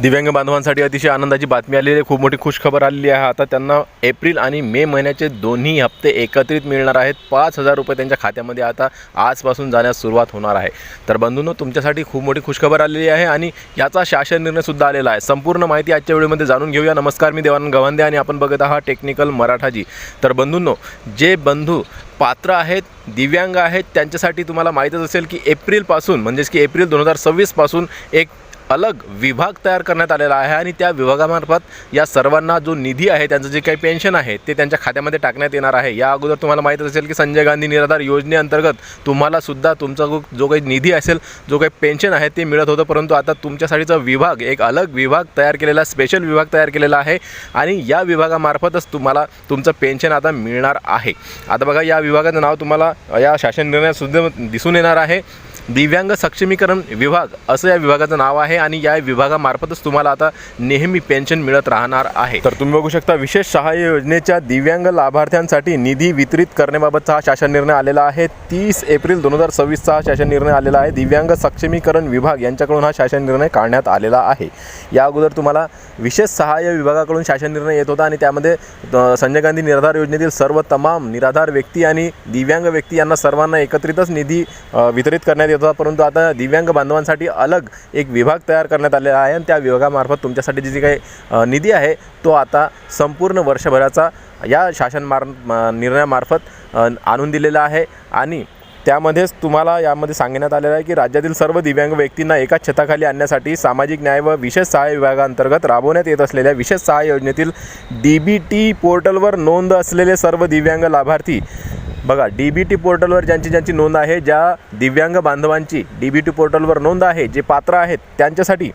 दिव्यांग बांधवांसाठी अतिशय आनंदाची बातमी आलेली आहे। खूप मोठी खुशखबर आलेली आहे। आता त्यांना एप्रिल आणि मे महिन्याचे दोन्ही हप्ते एकत्रित मिळणार आहेत। 5,000 रुपये त्यांच्या खात्यामध्ये आता आजपासून जाण्यास सुरुवात होणार आहे। तर बंधूंनो, तुमच्यासाठी खूप मोठी खुशखबर आलेली आहे आणि याचा शासन निर्णय सुद्धा आलेला आहे। संपूर्ण माहिती आजच्या व्हिडिओमध्ये जाणून घेऊया। नमस्कार, मी देवानंद गव्हांदे आणि आपण बघत आहात टेक्निकल मराठाजी। तर बंधूंनो, जे बंधू पात्र आहेत, दिव्यांग आहेत, त्यांच्यासाठी तुम्हाला माहीतच असेल की एप्रिलपासून म्हणजेच की एप्रिल 2026 पासून एक अलग विभाग तयार करण्यात आलेला आहे आणि त्या विभागामार्फत या सर्वांना जो निधी आहे, त्यांचं जे काही पेन्शन आहे ते त्यांच्या खात्यामध्ये टाकण्यात येणार आहे। या अगोदर तुम्हाला माहीत असेल की संजय गांधी निराधार योजनेअंतर्गत तुम्हाला सुद्धा तुमचा जो काही निधी असेल, जो काही पेन्शन आहे ते मिळत होतं, परंतु आता तुमच्यासाठीचा विभाग, एक अलग विभाग तयार केलेला, स्पेशल विभाग तयार केलेला आहे आणि या विभागामार्फतच तुम्हाला तुमचं पेन्शन आता मिळणार आहे। आता बघा, या विभागाचं नाव तुम्हाला या शासन निर्णयात सुद्धा दिसून येणार आहे। दिव्यांग सक्षमीकरण विभाग असं या विभागाचं नाव आहे आणि या विभागामार्फतच तुम्हाला आता नेहमी पेन्शन मिळत राहणार आहे। तर तुम्ही बघू शकता, विशेष सहाय्य योजनेच्या दिव्यांग लाभार्थ्यांसाठी निधी वितरित करण्याबाबतचा हा शासन निर्णय आलेला आहे। 30 एप्रिल 2026 हा शासन निर्णय आलेला आहे। दिव्यांग सक्षमीकरण विभाग यांच्याकडून हा शासन निर्णय काढण्यात आलेला आहे। या अगोदर तुम्हाला विशेष सहाय्य विभागाकडून शासन निर्णय येत होता आणि त्यामध्ये संजय गांधी निराधार योजनेतील सर्व तमाम निराधार व्यक्ती आणि दिव्यांग व्यक्ती यांना सर्वांना एकत्रितच निधी वितरित करण्यात येत होता, परंतु आता दिव्यांग बांधवांसाठी अलग एक विभाग तयार करण्यात आलेला आहे आणि त्या विभागामार्फत तुमच्यासाठी जी काही निधी आहे तो आता संपूर्ण वर्षभराचा या शासन निर्णयामार्फत आणून दिलेला आहे। आणि त्यामध्येच तुम्हाला यामध्ये सांगण्यात आलेलं आहे की राज्यातील सर्व दिव्यांग व्यक्तींना एकाच छताखाली आणण्यासाठी सामाजिक न्याय व विशेष सहाय्य विभागांतर्गत राबवण्यात येत असलेल्या विशेष सहाय्य योजनेतील DBT पोर्टलवर नोंद असलेले सर्व दिव्यांग लाभार्थी, बघा, DBT पोर्टलवर ज्यांची नोंद आहे, ज्या दिव्यांग बांधवांची DBT पोर्टलवर नोंद आहे, जे पात्र आहेत त्यांच्यासाठी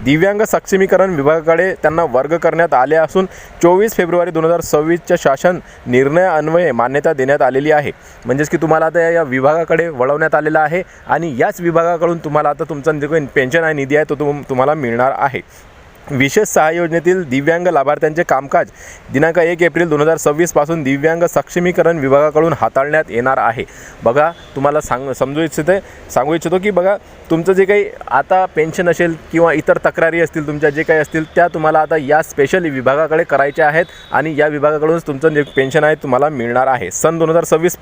दिव्यांग सक्षमीकरण विभागाकडे त्यांना वर्ग करण्यात आले असून 24 फेब्रुवारी 2026च्या शासन निर्णयान्वये मान्यता देण्यात आलेली आहे। म्हणजेच की तुम्हाला आता या विभागाकडे वळवण्यात आलेला आहे आणि याच विभागाकडून तुम्हाला आता तुमचा जो काही पेन्शन आहे, निधी आहे, तो तुम्हाला मिळणार आहे। विशेष सहाय्य योजनेतील दिव्यांग लाभार्थ्यांचे कामकाज दिनांक 1 एप्रिल 2026 पासून दिव्यांग सक्षमीकरण विभागाकडून हाताळण्यात येणार आहे। बघा, तुम्हाला सांगू इच्छितो की बघा, तुमचं जे काही आता पेन्शन असेल किंवा इतर तक्रारी असतील तुमच्या जे काही असतील त्या तुम्हाला आता या स्पेशल विभागाकडे करायच्या आहेत आणि या विभागाकडूनच तुमचं जे पेन्शन आहे तुम्हाला मिळणार आहे। सन 2026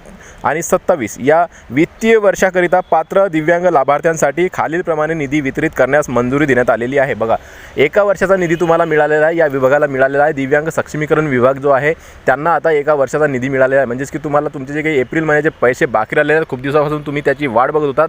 आणि 27 या वित्तीय वर्षाकरिता पात्र दिव्यांग लाभार्थ्यांसाठी खालीलप्रमाणे निधी वितरित करण्यास मंजुरी देण्यात आलेली आहे। बघा, एका वर्षाचा निधी तुम्हाला मिळालेला आहे, या विभागाला मिळालेला आहे। दिव्यांग सक्षमीकरण विभाग जो आहे त्यांना आता एका वर्षाचा निधी मिळालेला आहे। म्हणजेच की तुम्हाला तुमचे जे काही एप्रिल महिन्याचे पैसे बाकी राहिलेले आहेत, खूप दिवसापासून तुम्ही त्याची वाट बघत होतात,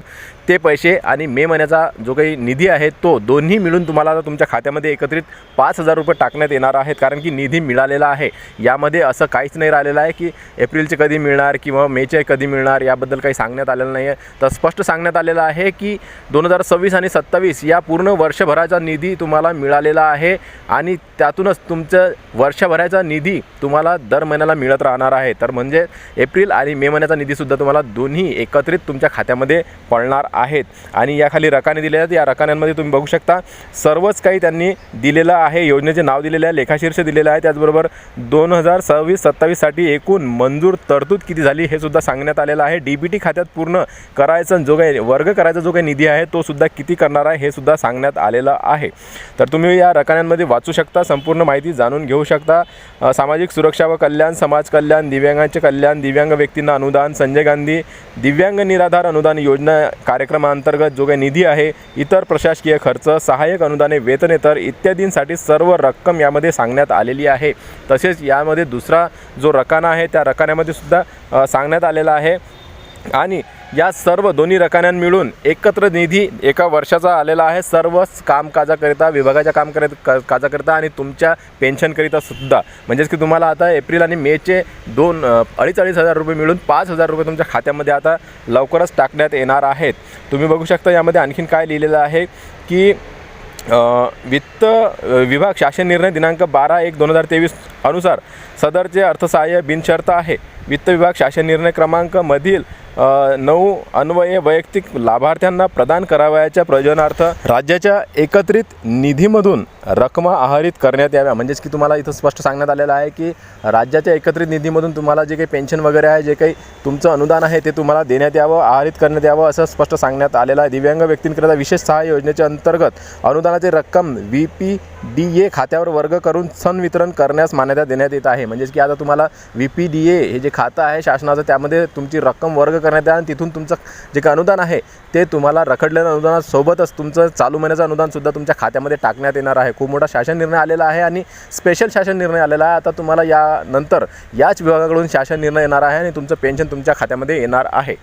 ते पैसे आणि मे महिन्याचा जो काही निधी आहे तो दोन्ही मिळून तुम्हाला आता तुमच्या खात्यामध्ये एकत्रित 5,000 रुपये टाकण्यात येणार आहेत, कारण की निधी मिळालेला आहे। यामध्ये असं काहीच नाही राहिलेलं आहे की एप्रिलचे कधी मिळणार किंवा मेचे कधी मिळणार, याबद्दल काही सांगण्यात आलेलं नाही आहे। तर स्पष्ट सांगण्यात आलेलं आहे की 2026 आणि 27 या पूर्ण वर्षभराचा निधी तुम्हाला मिळालेला आहे आणि त्यातूनच तुमचं वर्षभराचा निधी तुम्हाला दर महिन्याला मिळत राहणार आहे। तर म्हणजे एप्रिल आणि मे महिन्याचा निधीसुद्धा तुम्हाला दोन्ही एकत्रित तुमच्या खात्यामध्ये पडणार आहेत। आणि या खाली रकाने दिलेल्या आहेत, या रकान्यांमध्ये तुम्ही बघू शकता सर्वच काही त्यांनी दिलेलं आहे, योजनेचे नाव दिलेले आहे, लेखाशीर्ष दिलेलं आहे, त्याचबरोबर 2026-27 साठी एकूण मंजूर तरतूद किती झाली हे सुद्धा सांगण्यात आलेलं आहे। DBT खात्यात पूर्ण करायचा जो काही वर्ग करायचा जो काही निधी आहे तो सुद्धा किती करणार आहे हे सुद्धा सांगण्यात आलेलं आहे। तर तुम्ही या रकान्यांमध्ये वाचू शकता, संपूर्ण माहिती जाणून घेऊ शकता। सामाजिक सुरक्षा व कल्याण, समाज कल्याण, दिव्यांगांचे कल्याण, दिव्यांग व्यक्तींना अनुदान, संजय गांधी दिव्यांग निराधार अनुदान योजना कार्यक्रमाअंतर्गत जो काही निधी आहे, इतर प्रशासकीय खर्च, सहाय्यक अनुदाने, वेतनेतर इत्यादींसाठी सर्व रक्कम यामध्ये सांगण्यात आलेली आहे। तसेच यामध्ये दुसरा जो रकाना आहे त्या रकान्यामध्ये सुद्धा सांगण्यात आलेला आहे आणि या सर्व दोन्ही रकान्यां मिळून एकत्र निधी एका वर्षाचा आलेला आहे, सर्वच कामकाजाकरिता, विभागाच्या कामकाजाकरिता आणि तुमच्या पेन्शनकरिता सुद्धा। म्हणजेच की तुम्हाला आता एप्रिल आणि मेचे 2-2.5 हजार रुपये मिळून 5,000 रुपये तुमच्या खात्यामध्ये आता लवकरच टाकण्यात येणार आहेत। तुम्ही बघू शकता यामध्ये आणखीन काय लिहिलेलं आहे की वित्त विभाग शासन निर्णय दिनांक 12/1/2023 अनुसार सदरचे अर्थसहाय्य बिनशर्त आहे। वित्त विभाग शासन निर्णय क्रमांक मधील 9 अन्वये वैयक्तिक लाभार्थ्यांना प्रदान करावयाच्या प्रयोजनार्थ राज्याच्या एकत्रित निधीमधून रकमा आहरित करण्यात याव्या. म्हणजेच की तुम्हाला इथं स्पष्ट सांगण्यात आलेलं आहे की राज्याच्या एकत्रित निधीमधून तुम्हाला जे काही पेन्शन वगैरे आहे, जे काही तुमचं अनुदान आहे ते तुम्हाला देण्यात यावं, आहरित करण्यात यावं असं स्पष्ट सांगण्यात आलेलं आहे. दिव्यांग व्यक्तींकरिता विशेष सहाय्य योजनेच्या अंतर्गत अनुदानाची रक्कम VPDA खात्यावर वर्ग करून संवितरण करण्यास मान्यता देण्यात येत आहे. म्हणजेच की आता तुम्हाला VPDA हे जे खातं आहे शासनाचं, त्यामध्ये तुमची रक्कम वर्ग करण्यात आहे आणि तिथून तुमचं जे काही अनुदान आहे ते तुम्हाला रखडलेल्या अनुदानासोबतच तुमचं चालू महिन्याचं अनुदानसुद्धा तुमच्या खात्यामध्ये टाकण्यात येणार आहे. खूप मोठा शासन निर्णय आलेला आहे आणि स्पेशल शासन निर्णय आलेला आहे. आता तुम्हाला यानंतर याच विभागाकडून शासन निर्णय येणार आहे आणि तुमचं पेन्शन तुमच्या खात्यामध्ये येणार आहे.